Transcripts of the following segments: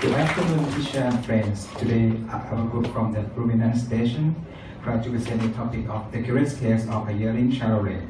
Good afternoon, teacher and friends. Today, our group from the Ruminant Station try to present the topic of the curious case of a yearling charolais.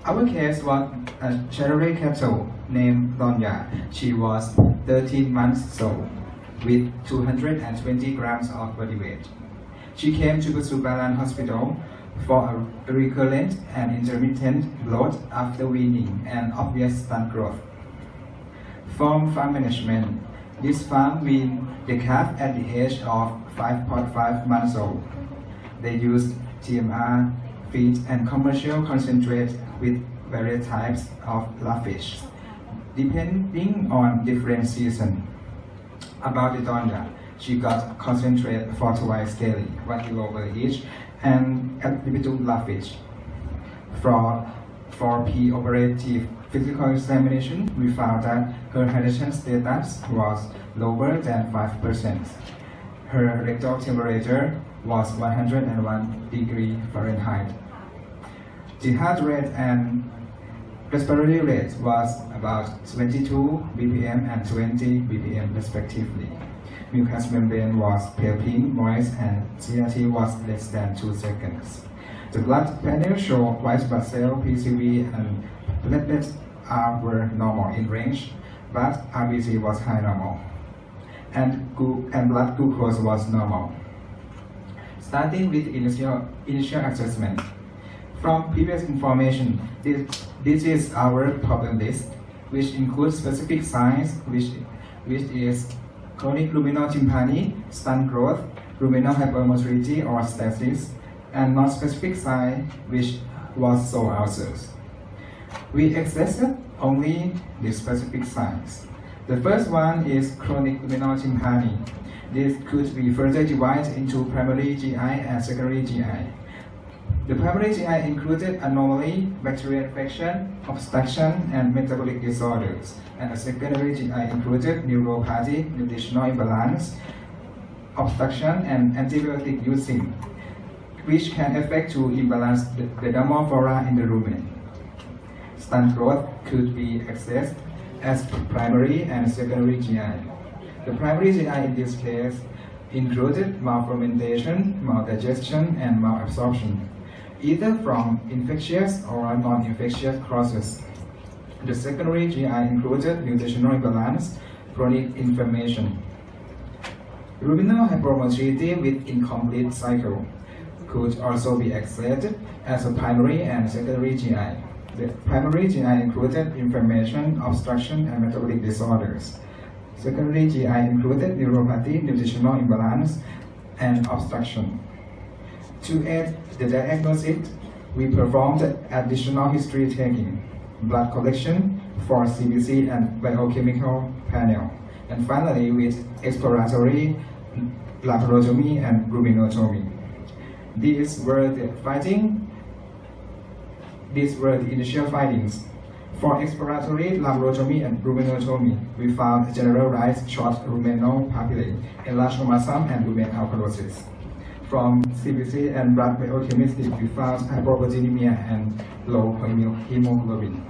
Our case was a charolais cattle named Donya. She was 13 months old with 220 grams of body weight. She came to Subalan Hospital for a recurrent and intermittent bloat after weaning and obvious stunt growth. From farm management, this farm weaned the calf at the age of 5.5 months old. They used TMR feed and commercial concentrate with various types of lafish, depending on different seasons. About the Donya, she got concentrate for twice daily, 1 kilo per each, and individual lafish. For preoperative physical examination, we found that her hydration status was lower than 5%. Her rectal temperature was 101 degrees Fahrenheit. The heart rate and respiratory rate was about 22 bpm and 20 bpm respectively. Mucous membrane was pale pink, moist, and CRT was less than 2 seconds. The blood panel showed white blood cell, PCV, and platelets were normal in range, but RBC was high normal, and blood glucose was normal. Starting with initial assessment. From previous information, this is our problem list, which includes specific signs, which is chronic luminal tympani, stunt growth, luminal hypermotility or stasis, and non-specific sign, which was sore ulcers. We assessed only the specific signs. The first one is chronic luminal tympani. This could be further divided into primary GI and secondary GI. The primary GI included anomaly, bacterial infection, obstruction, and metabolic disorders. And the secondary GI included neuropathy, nutritional imbalance, obstruction, and antibiotic using, which can affect to imbalance the normal flora in the rumen. Stunt growth could be accessed as primary and secondary GI. The primary GI in this case included malfermentation, maldigestion, and malabsorption, either from infectious or non-infectious causes. The secondary GI included nutritional imbalance, chronic inflammation. Ruminal hypermotility with incomplete cycle could also be accessed as a primary and secondary GI. The primary GI included inflammation, obstruction, and metabolic disorders. Secondary GI included neuropathy, nutritional imbalance, and obstruction. To aid the diagnosis, we performed additional history taking, blood collection for CBC and biochemical panel, and finally with exploratory laparotomy and ruminotomy. These were the initial findings. For exploratory laparotomy and ruminotomy, we found generalized short ruminal papillae, enlarged chromosome, and rumen alkalosis. From CBC and blood biochemistry, we found hyperproteinemia and low hemoglobin.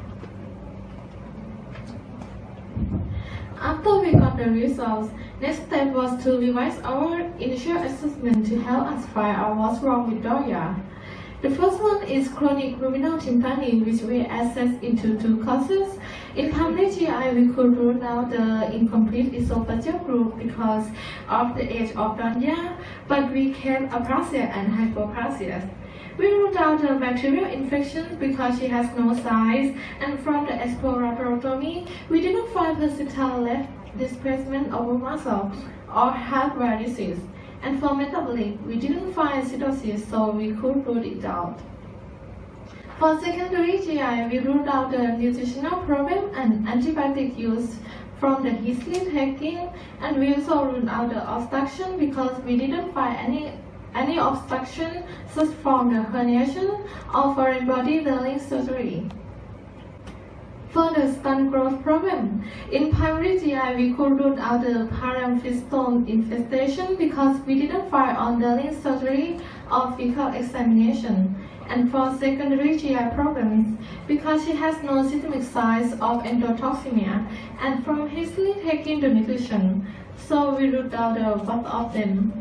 After we got the results, next step was to revise our initial assessment to help us find out what's wrong with Donya. The first one is chronic luminal tympani, which we assessed into 2 causes. In primary GI, we could rule out the incomplete esophageal group because of the age of Donya, but we kept aprasia and hypoplasia. We ruled out the bacterial infections because she has no signs, and from the exploratory, we didn't find persistency left displacement of muscle or heart rare disease. And for metabolic, we didn't find cirrhosis, so we could rule it out. For secondary GI, we ruled out the nutritional problem and antibiotic use from the history taking, and we also ruled out the obstruction because we didn't find any obstruction such from the herniation or foreign body yearling surgery. For the stunt growth problem, in primary GI, we could rule out the paramphistone infestation because we didn't find on yearling surgery or fecal examination. and for secondary GI problems because she has no systemic signs of endotoxemia and from history taking the nutrition, so we ruled out the both of them.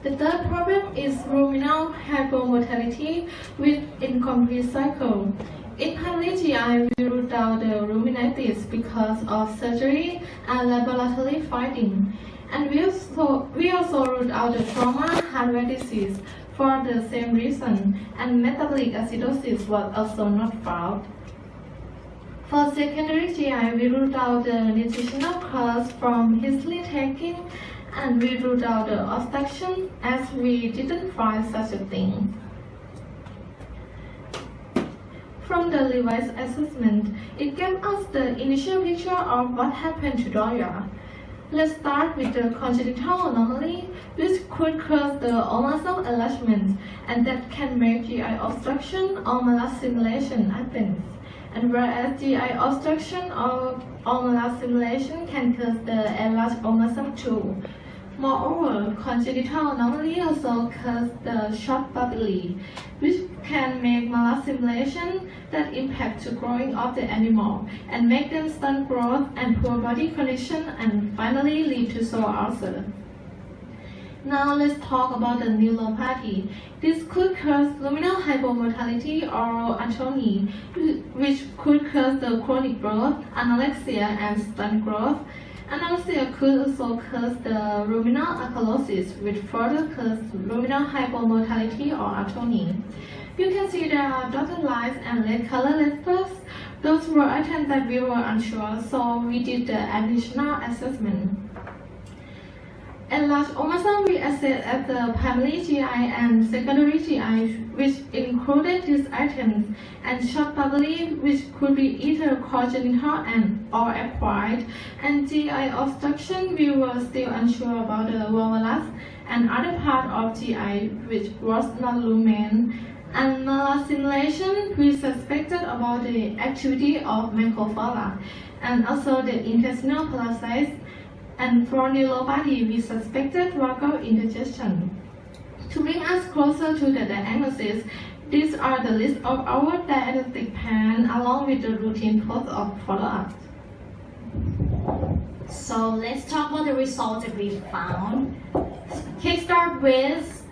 The third problem is ruminal hypomortality with incomplete cycle. In primary GI, we ruled out the ruminatis because of surgery and laboratory finding. And we also ruled out the trauma hardware disease for the same reason, and metabolic acidosis was also not found. For secondary GI, we ruled out the nutritional cause from history taking, and we ruled out the obstruction as we didn't find such a thing. From the revised assessment, it gave us the initial picture of what happened to Doria. Let's start with the congenital anomaly, which could cause the omasal enlargement, and that can make GI obstruction or malassimilation happen. And whereas GI obstruction or malassimilation can cause the enlarged omasum too. Moreover, congenital anomaly also causes the short papilla, which can make malassimilation that impact to growing of the animal and make them stunt growth and poor body condition and finally lead to sore ulcer. Now let's talk about the neuropathy. This could cause luminal hypomortality or atony, which could cause the chronic growth, anorexia, and stunt growth. Anorexia could also cause the ruminal alkalosis, which further cause ruminal hypomortality or atony. You can see there are dotted lines and red color letters. Those were items that we were unsure, so we did the additional assessment. Enlarged omasum we assessed at the primary GI and secondary GI, which included these items, and short papilla, which could be either congenital or acquired, and GI obstruction we were still unsure about the volvulus and other part of GI, which was not lumen, and malassimilation we suspected about the activity of macrophaga, and also the intestinal parasites. And for neuropathy, we suspected local indigestion. To bring us closer to the diagnosis, these are the list of our diagnostic plan along with the routine post-op follow-up. So let's talk about the results that we found. Okay, start with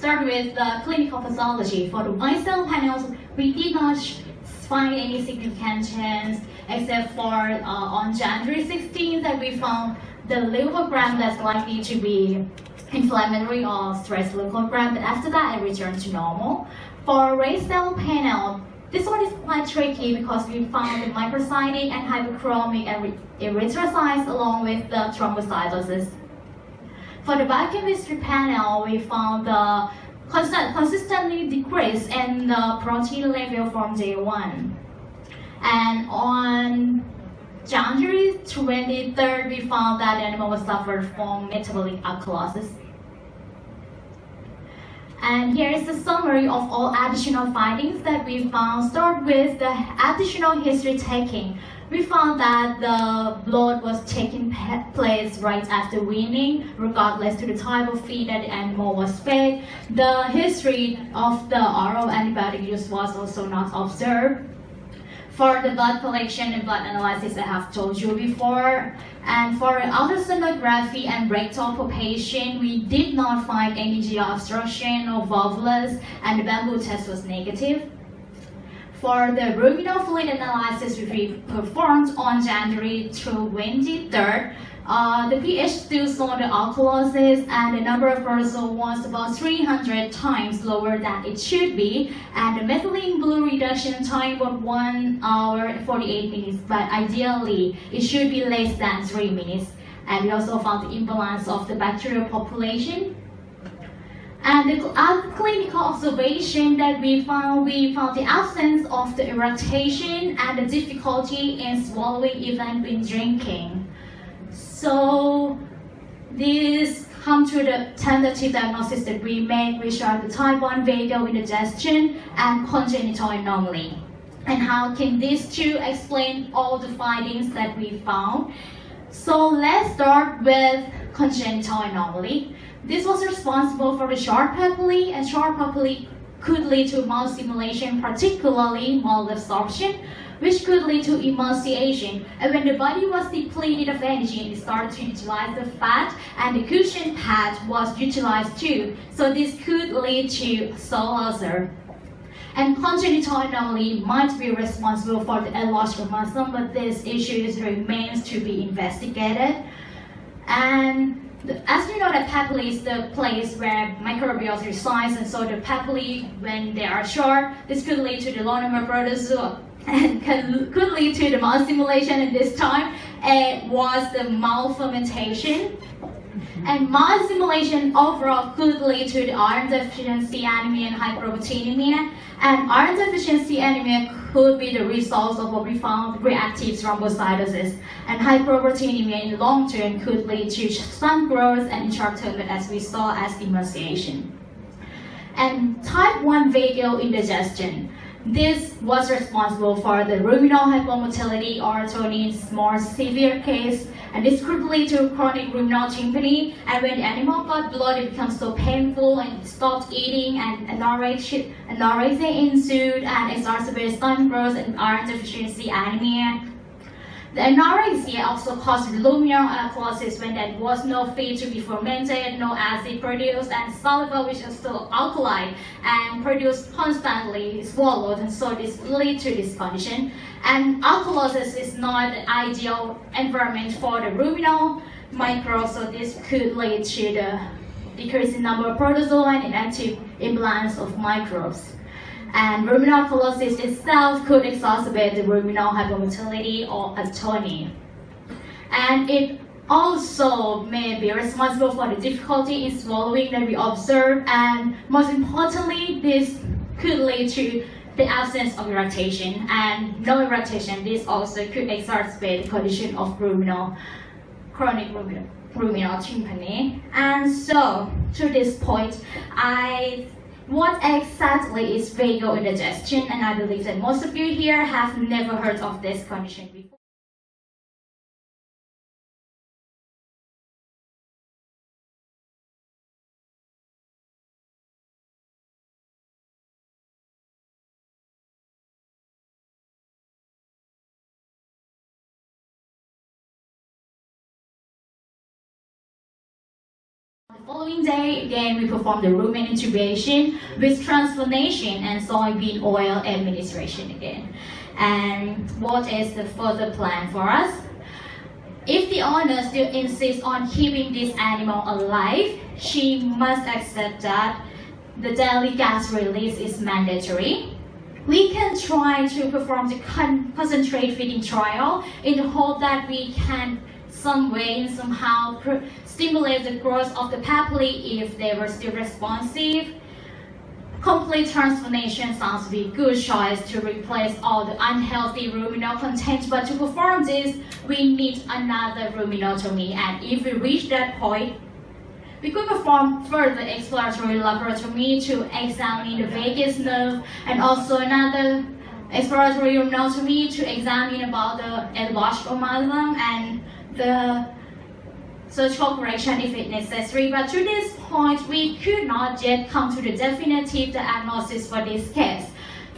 the clinical pathology. For the white cell panels, we did not find any significant change except for on January 16th that we found the leukogram that's likely to be inflammatory or stress leukogram, but after that it returned to normal. For red cell panel, this one is quite tricky because we found the microcytic and hyperchromic and erythrocytes along with the thrombocytosis. For the biochemistry panel, we found the consistently decrease in the protein level from day one. And on January 23rd, we found that the animal was suffered from metabolic alkalosis. And here is the summary of all additional findings that we found. Start with the additional history taking. We found that the blood was taking place right after weaning, regardless to the type of feed that the animal was fed. The history of the oral antibiotic use was also not observed. For the blood collection and blood analysis, I have told you before. And for ultrasonography and rectal palpation, we did not find any GI obstruction or volvulus, and the bamboo test was negative. For the ruminal fluid analysis we performed on January 23rd, the pH still saw the alkalosis, and the number of aerosol was about 300 times lower than it should be, and the methylene blue reduction time was 1 hour and 48 minutes, but ideally it should be less than 3 minutes. And we also found the imbalance of the bacterial population. And the other clinical observation that we found the absence of the irritation and the difficulty in swallowing even when drinking. So this comes to the tentative diagnosis that we made, which are the type 1 vagal indigestion and congenital anomaly. And how can these two explain all the findings that we found? So let's start with congenital anomaly. This was responsible for the short papillae, and short papillae could lead to malstimulation, particularly malabsorption, which could lead to emaciation. And when the body was depleted of energy, it started to utilize the fat, and the cushion pad was utilized too. So this could lead to sore ulcer. And congenital anomaly might be responsible for the enlarged muscle, but this issue remains to be investigated. And as you know, the papillae is the place where microbials reside, and so the papillae, when they are short, this could lead to the monomer protozoa and could lead to the malstimulation, and this time it was the malfermentation. And malstimulation overall could lead to the iron deficiency anemia and hyperproteinemia. And iron deficiency anemia could be the result of what we found, reactive thrombocytosis. And hyperproteinemia in the long term could lead to stunt growth, and in short term, as we saw, as emaciation. And type 1 vagal indigestion. This was responsible for the ruminal hypomotility or Tony's more severe case, and this could lead to chronic ruminal tympany. And when the animal got blood, it becomes so painful and it stopped eating, and anorexia ensued, and exacerbated stunt growth and iron deficiency anemia. The anorexia also caused luminal alkalosis when there was no feed to be fermented, no acid produced, and saliva, which is still alkaline and produced constantly, swallowed, and so this leads to this condition. And alkalosis is not the ideal environment for the ruminal microbes, so this could lead to the decrease in number of protozoa and inactive imbalance of microbes. And ruminal alkalosis itself could exacerbate the ruminal hypomotility or atony. And it also may be responsible for the difficulty in swallowing that we observe, and most importantly, this could lead to the absence of irritation, and no irritation. This also could exacerbate the condition of chronic ruminal tympany. And so, to this point, what exactly is vagal indigestion? And I believe that most of you here have never heard of this condition before. The following day, again, we performed the rumen intubation with transformation and soybean oil administration again. And what is the further plan for us? If the owner still insists on keeping this animal alive, she must accept that the daily gas release is mandatory. We can try to perform the concentrate feeding trial in the hope that we can somehow stimulate the growth of the papillae if they were still responsive. Complete transformation sounds to be a good choice to replace all the unhealthy ruminal content, but to perform this, we need another ruminotomy, and if we reach that point, we could perform further exploratory laparotomy to examine the vagus nerve, and also another exploratory ruminotomy to examine about the enlarged amalgam and the surgical correction if it's necessary. But to this point, we could not yet come to the definitive diagnosis for this case.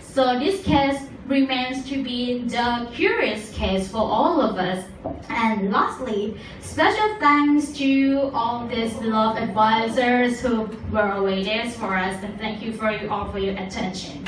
So this case remains to be the curious case for all of us. And lastly, special thanks to all these beloved advisors who were awaited for us, and thank you all for your attention.